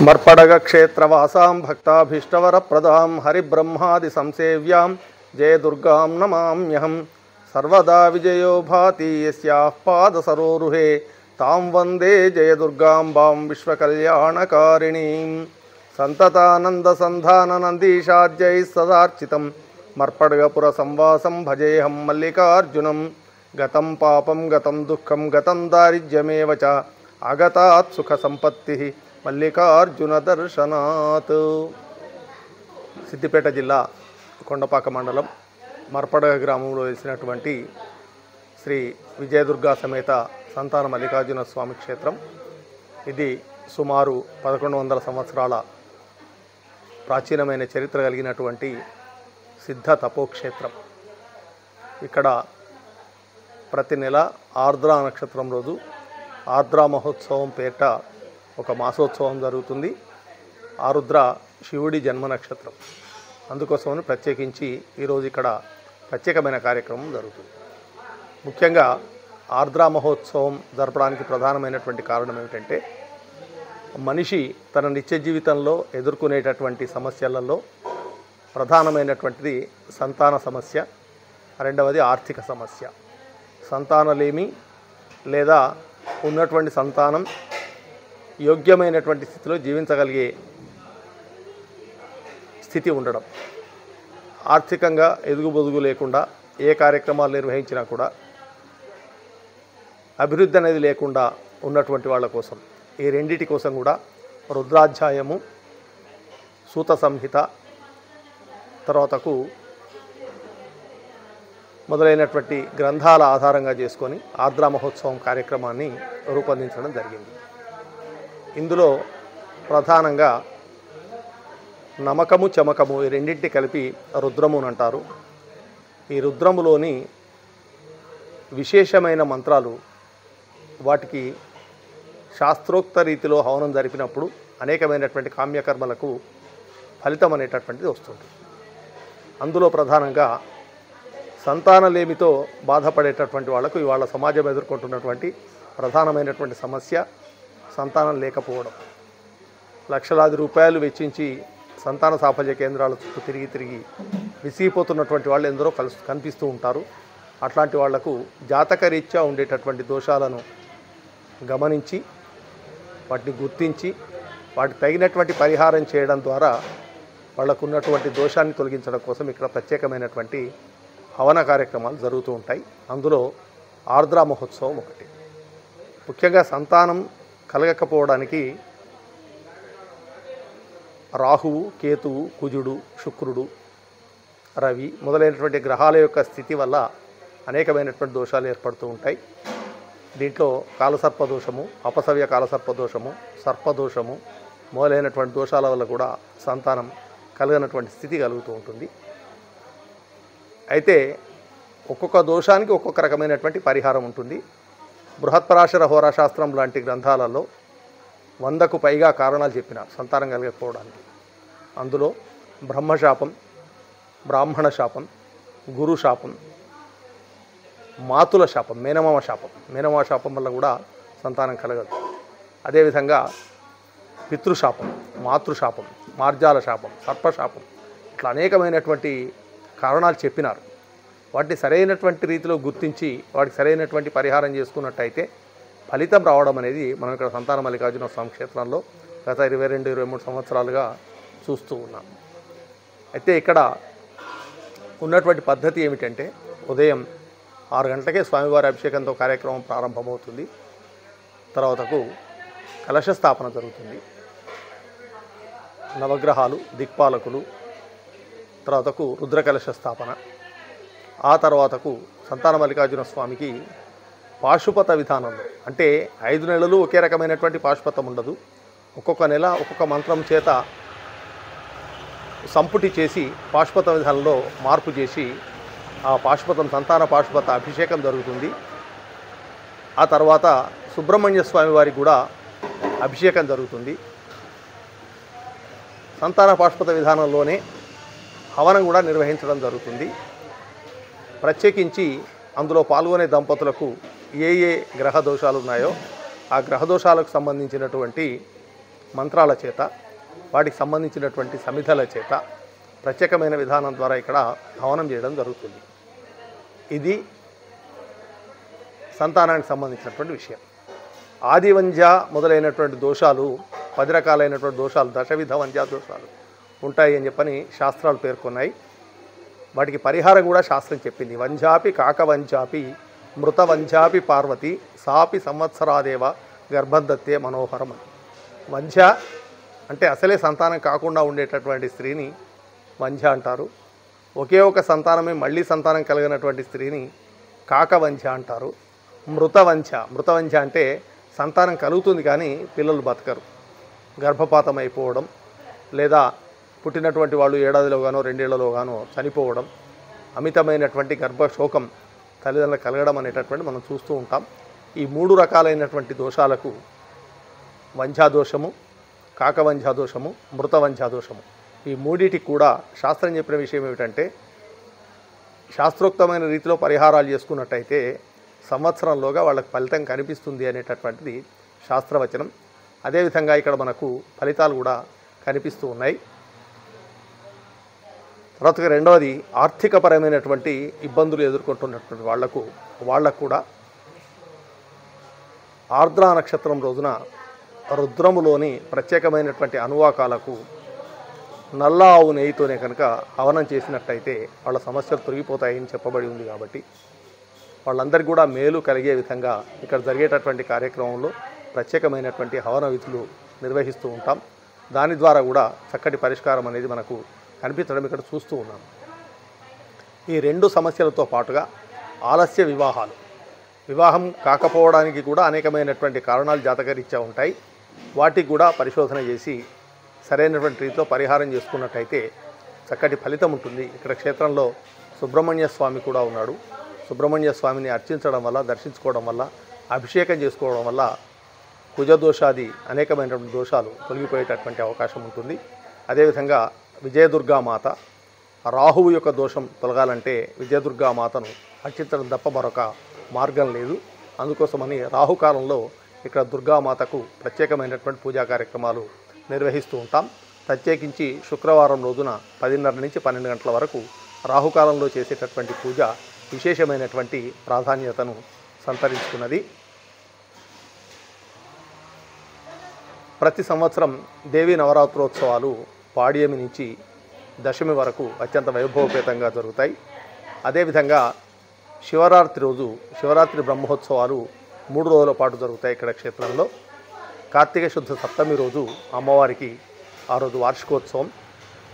मर्पडग क्षेत्रवासां भक्ताभीष्टवरप्रदां हरिब्रह्मादि संसेव्यां जय दुर्गां नमाम्यहं सर्वदा विजयो भाति यस्याः पादसरोरुहे तां वन्दे जय दुर्गाम्बां विश्वकल्याणकारिणीं सन्ततानन्दसन्धाननन्दीशाद्यैः सदार्चितं मर्पडगपुरसंवासं भजेऽहं मल्लिकार्जुनं गतं पापं गतं दुःखं गतं दारिद्र्यमेव च आगतात् सुखसम्पत्तिः మల్లికార్జున దర్శనాత్. సిద్దిపేట జిల్లా కొండపాక మండలం మర్పడగ గ్రామంలో వేసినటువంటి శ్రీ విజయదుర్గా సమేత సంతాన మల్లికార్జున స్వామి క్షేత్రం. ఇది సుమారు 1100 సంవత్సరాల ప్రాచీనమైన చరిత్ర కలిగినటువంటి సిద్ధ తపోక్షేత్రం. ఇక్కడ ప్రతి నెల ఆర్ద్రా నక్షత్రం రోజు ఆర్ద్రా మహోత్సవం పేరిట ఒక మాసోత్సవం జరుగుతుంది. ఆరుద్ర శివుడి జన్మ నక్షత్రం, అందుకోసమని ప్రత్యేకించి ఈరోజు ఇక్కడ ప్రత్యేకమైన కార్యక్రమం జరుగుతుంది. ముఖ్యంగా ఆర్ద్రా మహోత్సవం జరపడానికి ప్రధానమైనటువంటి కారణం ఏమిటంటే, మనిషి తన నిత్య జీవితంలో ఎదుర్కొనేటటువంటి సమస్యలలో ప్రధానమైనటువంటిది సంతాన సమస్య, రెండవది ఆర్థిక సమస్య. సంతానలేమి లేదా ఉన్నటువంటి సంతానం యోగ్యమైనటువంటి స్థితిలో జీవించగలిగే స్థితి ఉండడం, ఆర్థికంగా ఎదుగుబొదుగు లేకుండా ఏ కార్యక్రమాలు నిర్వహించినా కూడా అభివృద్ధి అనేది లేకుండా ఉన్నటువంటి వాళ్ళ కోసం, ఈ రెండిటి కోసం కూడా రుద్రాధ్యాయము, సూత సంహిత, తర్వాతకు మొదలైనటువంటి గ్రంథాల ఆధారంగా చేసుకొని ఆర్ద్రా మహోత్సవం కార్యక్రమాన్ని రూపొందించడం జరిగింది. ఇందులో ప్రధానంగా నమకము చమకము ఈ రెండింటిని కలిపి రుద్రము అని అంటారు. ఈ రుద్రములోని విశేషమైన మంత్రాలు, వాటికి శాస్త్రోక్త రీతిలో హవనం జరిపినప్పుడు అనేకమైనటువంటి కామ్యకర్మలకు ఫలితం అనేటటువంటిది వస్తుంది. అందులో ప్రధానంగా సంతానలేమితో బాధపడేటటువంటి వాళ్లకు ఇవాళ సమాజం ఎదుర్కొంటున్నటువంటి ప్రధానమైనటువంటి సమస్య సంతానం లేకపోవడం. లక్షలాది రూపాయలు వెచ్చించి సంతాన సాఫల్య కేంద్రాల చుట్టూ తిరిగి విసిగిపోతున్నటువంటి వాళ్ళు ఎందరో కనిపిస్తూ ఉంటారు. అట్లాంటి వాళ్లకు జాతకరీత్యా ఉండేటటువంటి దోషాలను గమనించి వాటిని గుర్తించి వాటికి తగినటువంటి పరిహారం చేయడం ద్వారా వాళ్లకు ఉన్నటువంటి దోషాన్ని తొలగించడం కోసం ఇక్కడ ప్రత్యేకమైనటువంటి హవన కార్యక్రమాలు జరుగుతూ ఉంటాయి. అందులో ఆర్ద్రా మహోత్సవం ఒకటి. ముఖ్యంగా సంతానం కలగకపోవడానికి రాహువు, కేతువు, కుజుడు, శుక్రుడు, రవి మొదలైనటువంటి గ్రహాల యొక్క స్థితి వల్ల అనేకమైనటువంటి దోషాలు ఏర్పడుతూ ఉంటాయి. దీంట్లో కాలసర్పదోషము, అపసవ్య కాలసర్పదోషము, సర్పదోషము మొదలైనటువంటి దోషాల వల్ల కూడా సంతానం కలగనటువంటి స్థితి కలుగుతూ ఉంటుంది. అయితే ఒక్కొక్క దోషానికి ఒక్కొక్క రకమైనటువంటి పరిహారం ఉంటుంది. బృహత్పరాశర హోరాశాస్త్రం లాంటి గ్రంథాలలో 100కు పైగా కారణాలు చెప్పినారు సంతానం కలగకపోవడానికి. అందులో బ్రహ్మశాపం, బ్రాహ్మణ శాపం, గురు శాపం, మాతుల శాపం, మేనమామ శాపం వల్ల కూడా సంతానం కలగదు. అదేవిధంగా పితృశాపం, మాతృశాపం, మార్జాల శాపం, సర్పశాపం, ఇట్లా అనేకమైనటువంటి కారణాలు చెప్పినారు. వాటిని సరైనటువంటి రీతిలో గుర్తించి వాటికి సరైనటువంటి పరిహారం చేసుకున్నట్టయితే ఫలితం రావడం అనేది మనం ఇక్కడ సంతాన మల్లికార్జున స్వామి క్షేత్రంలో గత 22-23 సంవత్సరాలుగా చూస్తూ ఉన్నాం. అయితే ఇక్కడ ఉన్నటువంటి పద్ధతి ఏమిటంటే, ఉదయం 6 గంటలకే స్వామివారి అభిషేకంతో కార్యక్రమం ప్రారంభమవుతుంది. తర్వాతకు కలశ స్థాపన జరుగుతుంది. నవగ్రహాలు, దిక్పాలకులు, తర్వాతకు రుద్రకలశ స్థాపన, ఆ తర్వాతకు సంతాన మల్లికార్జున స్వామికి పాశుపత విధానంలో, అంటే 5 నెలలు ఒకే రకమైనటువంటి పాశుపతం ఉండదు. ఒక్కొక్క నెల ఒక్కొక్క మంత్రం చేత సంపుటి చేసి పాశుపత విధానంలో మార్పు చేసి ఆ పాశుపతం సంతాన పాశుపత అభిషేకం జరుగుతుంది. ఆ తర్వాత సుబ్రహ్మణ్య స్వామి వారికి కూడా అభిషేకం జరుగుతుంది. సంతాన పాశుపత విధానంలోనే హవనం కూడా నిర్వహించడం జరుగుతుంది. ప్రత్యేకించి అందులో పాల్గొనే దంపతులకు ఏ గ్రహ దోషాలు ఉన్నాయో ఆ గ్రహ దోషాలకు సంబంధించినటువంటి మంత్రాల చేత, వాటికి సంబంధించినటువంటి సమిధల చేత ప్రత్యేకమైన విధానం ద్వారా ఇక్కడ హవనం చేయడం జరుగుతుంది. ఇది సంతానానికి సంబంధించినటువంటి విషయం. ఆదివంజ మొదలైనటువంటి దోషాలు 10 రకాలైనటువంటి దోషాలు, దశవిధ వంజా దోషాలు ఉంటాయి అని చెప్పని శాస్త్రాలు పేర్కొన్నాయి. వాటికి పరిహారం కూడా శాస్త్రం చెప్పింది. వంజాపి కాకవంజాపి మృతవంజాపి పార్వతి సాపి సంవత్సరాదేవ గర్భదత్తే మనోహరం. వంజ అంటే అసలే సంతానం కాకుండా ఉండేటటువంటి స్త్రీని వంజ అంటారు. ఒకే ఒక సంతానమే మళ్ళీ సంతానం కలిగినటువంటి స్త్రీని కాకవంజ అంటారు. మృతవంజ అంటే సంతానం కలుగుతుంది కానీ పిల్లలు బతకరు, గర్భపాతం అయిపోవడం, లేదా పుట్టినటువంటి వాళ్ళు ఏడాదిలోగానో 2 ఏళ్లలోగానో చనిపోవడం, అమితమైనటువంటి గర్భశోకం తల్లిదండ్రులకు కలగడం అనేటటువంటి మనం చూస్తూ ఉంటాం. ఈ 3 రకాలైనటువంటి దోషాలకు వంజాదోషము, కాకవంజాదోషము, మృతవంజాదోషము, ఈ మూడిటికి కూడా శాస్త్రం చెప్పిన విషయం ఏమిటంటే శాస్త్రోక్తమైన రీతిలో పరిహారాలు చేసుకున్నట్టయితే సంవత్సరంలోగా వాళ్ళకి ఫలితం కనిపిస్తుంది అనేటటువంటిది శాస్త్రవచనం. అదేవిధంగా ఇక్కడ మనకు ఫలితాలు కూడా కనిపిస్తూ ఉన్నాయి. తర్వాత రెండవది ఆర్థికపరమైనటువంటి ఇబ్బందులు ఎదుర్కొంటున్నటువంటి వాళ్లకు కూడా ఆర్ద్రా నక్షత్రం రోజున రుద్రములోని ప్రత్యేకమైనటువంటి అనువాకాలకు నల్ల ఆవు నెయ్యితోనే కనుక హవనం చేసినట్టయితే వాళ్ళ సమస్యలు తొలగిపోతాయని చెప్పబడి ఉంది. కాబట్టి వాళ్ళందరికీ కూడా మేలు కలిగే విధంగా ఇక్కడ జరిగేటటువంటి కార్యక్రమంలో ప్రత్యేకమైనటువంటి హవన విధులు నిర్వహిస్తూ ఉంటాం. దాని ద్వారా కూడా చక్కటి పరిష్కారం అనేది మనకు కనిపించడం ఇక్కడ చూస్తూ ఉన్నాం. ఈ 2 సమస్యలతో పాటుగా ఆలస్య వివాహం కాకపోవడానికి కూడా అనేకమైనటువంటి కారణాలు జాతకరీత్యా ఉంటాయి. వాటికి కూడా పరిశోధన చేసి సరైనటువంటి రీతిలో పరిహారం చేసుకున్నట్టయితే చక్కటి ఫలితం ఉంటుంది. ఇక్కడ క్షేత్రంలో సుబ్రహ్మణ్య స్వామి కూడా ఉన్నాడు. సుబ్రహ్మణ్య స్వామిని అర్చించడం వల్ల, దర్శించుకోవడం వల్ల, అభిషేకం చేసుకోవడం వల్ల కుజదోషాది అనేకమైనటువంటి దోషాలు తొలగిపోయేటటువంటి అవకాశం ఉంటుంది. అదేవిధంగా విజయదుర్గామాత, రాహువు యొక్క దోషం తొలగాలంటే విజయదుర్గామాతను అర్చించడం తప్ప మరొక మార్గం లేదు. అందుకోసమని రాహుకాలంలో ఇక్కడ దుర్గామాతకు ప్రత్యేకమైనటువంటి పూజా కార్యక్రమాలు నిర్వహిస్తూ ఉంటాం. ప్రత్యేకించి శుక్రవారం రోజున 10:30 నుంచి 12 గంటల వరకు రాహుకాలంలో చేసేటటువంటి పూజ విశేషమైనటువంటి ప్రాధాన్యతను సంతరించుకున్నది. ప్రతి సంవత్సరం దేవీ నవరాత్రోత్సవాలు పాడ్యమి నుంచి దశమి వరకు అత్యంత వైభవపేతంగా జరుగుతాయి. అదేవిధంగా శివరాత్రి బ్రహ్మోత్సవాలు 3 రోజుల పాటు జరుగుతాయి ఇక్కడ క్షేత్రంలో. కార్తీక శుద్ధ సప్తమి రోజు అమ్మవారికి ఆ రోజు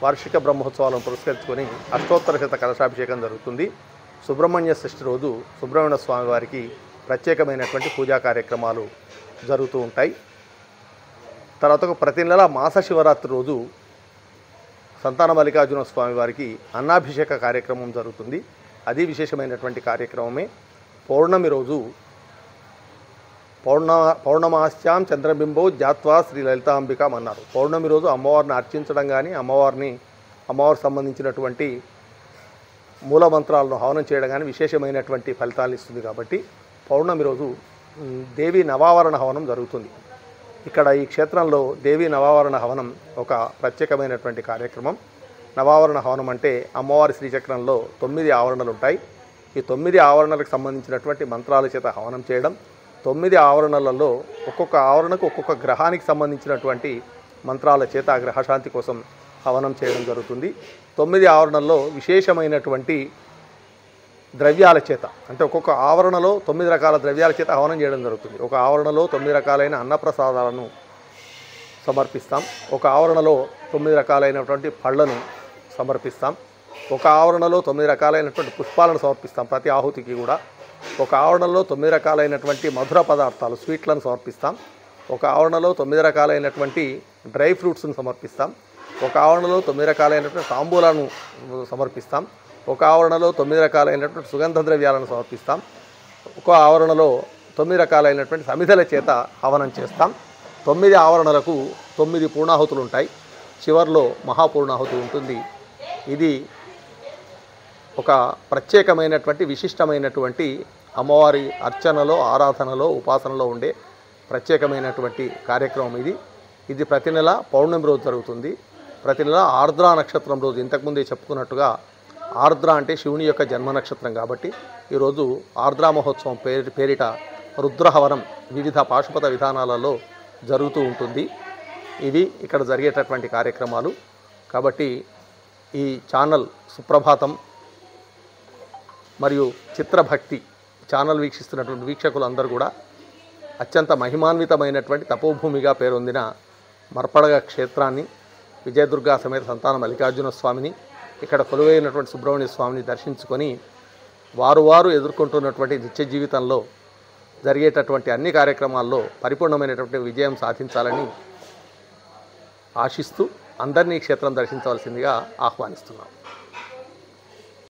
వార్షిక బ్రహ్మోత్సవాలను పురస్కరించుకొని అష్టోత్తర శత కలశాభిషేకం జరుగుతుంది. సుబ్రహ్మణ్య షష్ఠి రోజు సుబ్రహ్మణ్య స్వామి వారికి ప్రత్యేకమైనటువంటి పూజా కార్యక్రమాలు జరుగుతూ ఉంటాయి. తర్వాత ప్రతి నెల మాస శివరాత్రి రోజు సంతాన మల్లికార్జున స్వామి వారికి అన్నాభిషేక కార్యక్రమం జరుగుతుంది. అది విశేషమైనటువంటి కార్యక్రమమే. పౌర్ణమి రోజు పౌర్ణమాస్యాం చంద్రబింబో జాత్వా శ్రీ లలితాంబికం అన్నారు. పౌర్ణమి రోజు అమ్మవారిని అర్చించడం కానీ అమ్మవారికి సంబంధించినటువంటి మూల మంత్రాలను హవనం చేయడం కానీ విశేషమైనటువంటి ఫలితాలు ఇస్తుంది. కాబట్టి పౌర్ణమి రోజు దేవీ నవావరణ హవనం జరుగుతుంది. ఇక్కడ ఈ క్షేత్రంలో దేవీ నవావరణ హవనం ఒక ప్రత్యేకమైనటువంటి కార్యక్రమం. నవావరణ హవనం అంటే అమ్మవారి శ్రీచక్రంలో 9 ఆవరణలు ఉంటాయి. ఈ 9 ఆవరణలకు సంబంధించినటువంటి మంత్రాల చేత హవనం చేయడం, 9 ఆవరణలలో ఒక్కొక్క ఆవరణకు ఒక్కొక్క గ్రహానికి సంబంధించినటువంటి మంత్రాల చేత ఆ గ్రహశాంతి కోసం హవనం చేయడం జరుగుతుంది. 9 ఆవరణల్లో విశేషమైనటువంటి ద్రవ్యాల చేత, అంటే ఒక్కొక్క ఆవరణలో 9 రకాల ద్రవ్యాల చేత హవనం చేయడం జరుగుతుంది. ఒక ఆవరణలో 9 రకాలైన అన్నప్రసాదాలను సమర్పిస్తాం. ఒక ఆవరణలో 9 రకాలైనటువంటి పళ్ళను సమర్పిస్తాం. ఒక ఆవరణలో 9 రకాలైనటువంటి పుష్పాలను సమర్పిస్తాం ప్రతి ఆహుతికి కూడా. ఒక ఆవరణలో 9 రకాలైనటువంటి మధుర పదార్థాలు స్వీట్లను సమర్పిస్తాం. ఒక ఆవరణలో 9 రకాలైనటువంటి డ్రై ఫ్రూట్స్ను సమర్పిస్తాం. ఒక ఆవరణలో 9 రకాలైనటువంటి తాంబూలాలను సమర్పిస్తాం. ఒక ఆవరణలో 9 రకాలైనటువంటి సుగంధ ద్రవ్యాలను సమర్పిస్తాం. ఒక ఆవరణలో 9 రకాలైనటువంటి సమిధల చేత హవనం చేస్తాం. 9 ఆవరణలకు 9 పూర్ణాహుతులు ఉంటాయి. చివరిలో మహాపూర్ణాహుతి ఉంటుంది. ఇది ఒక ప్రత్యేకమైనటువంటి విశిష్టమైనటువంటి అమ్మవారి అర్చనలో, ఆరాధనలో, ఉపాసనలో ఉండే ప్రత్యేకమైనటువంటి కార్యక్రమం ఇది. ఇది ప్రతి నెల పౌర్ణమి రోజు జరుగుతుంది. ప్రతి నెల ఆర్ద్ర నక్షత్రం రోజు, ఇంతకుముందే చెప్పుకున్నట్టుగా ఆర్ద్ర అంటే శివుని యొక్క జన్మ నక్షత్రం కాబట్టి ఈరోజు ఆర్ద్రా మహోత్సవం పేరిట రుద్రహవనం వివిధ పాశుపత విధానాలలో జరుగుతూ ఉంటుంది. ఇవి ఇక్కడ జరిగేటటువంటి కార్యక్రమాలు. కాబట్టి ఈ ఛానల్ సుప్రభాతం మరియు చిత్రభక్తి ఛానల్ వీక్షిస్తున్నటువంటి వీక్షకులందరూ కూడా అత్యంత మహిమాన్వితమైనటువంటి తపోభూమిగా పేరొందిన మర్పడగ క్షేత్రాన్ని, విజయదుర్గా సమేత సంతాన మల్లికార్జున స్వామిని, ఇక్కడ కొలువైనటువంటి సుబ్రహ్మణ్య స్వామిని దర్శించుకొని వారు ఎదుర్కొంటున్నటువంటి నిత్య జీవితంలో జరిగేటటువంటి అన్ని కార్యక్రమాల్లో పరిపూర్ణమైనటువంటి విజయం సాధించాలని ఆశిస్తూ అందరినీ క్షేత్రం దర్శించవలసిందిగా ఆహ్వానిస్తున్నాం.